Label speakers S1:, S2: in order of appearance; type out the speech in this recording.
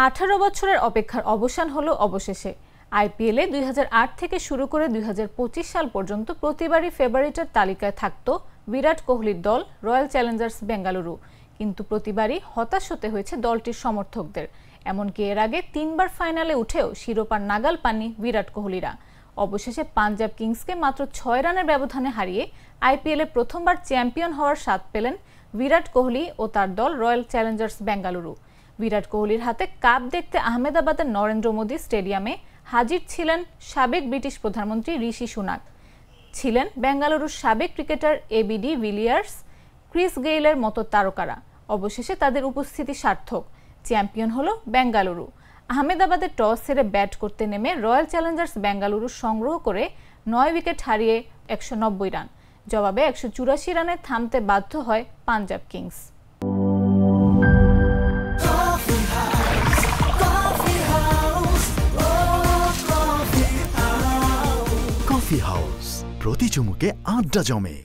S1: 18 বছরের অপেক্ষার অবসান হলো অবশেষে। আইপিএলে 2008 থেকে শুরু করে 2025 সাল পর্যন্ত প্রতিবারই ফেভারিটের তালিকায় থাকত বিরাট কোহলির দল রয়্যাল চ্যালেঞ্জার্স বেঙ্গালুরু, কিন্তু প্রতিবারই হতাশ হতে হয়েছে দলটির সমর্থকদের। এমনকি এর আগে 3 বার ফাইনালে উঠেও শিরোপার নাগাল পাননি বিরাট কোহলিরা। অবশেষে পাঞ্জাব কিংসকে মাত্র 6 রানের ব্যবধানে হারিয়ে আইপিএলে প্রথমবার চ্যাম্পিয়ন হওয়ার স্বাদ পেলেন বিরাট কোহলি ও তার দল রয়্যাল চ্যালেঞ্জার্স বেঙ্গালুরু। বিরাট কোহলির হাতে কাপ দেখতে আহমেদাবাদের নরেন্দ্র মোদী স্টেডিয়ামে হাজির ছিলেন সাবেক ব্রিটিশ প্রধানমন্ত্রী ঋষি সুনাক, ছিলেন বেঙ্গালুরুর সাবেক ক্রিকেটার এবিডি ভিলিয়ার্স, ক্রিস গেইলের মতো তারকারা। অবশেষে তাদের উপস্থিতি সার্থক, চ্যাম্পিয়ন হলো বেঙ্গালুরু। আহমেদাবাদে টস হেরে ব্যাট করতে নেমে রয়্যাল চ্যালেঞ্জার্স বেঙ্গালুরু সংগ্রহ করে 9 উইকেট হারিয়ে 190 রান। জবাবে 184 রানে থামতে বাধ্য হয় পাঞ্জাব কিংস।
S2: কফি হাউস, প্রতি চুমুকে আড্ডা জমে।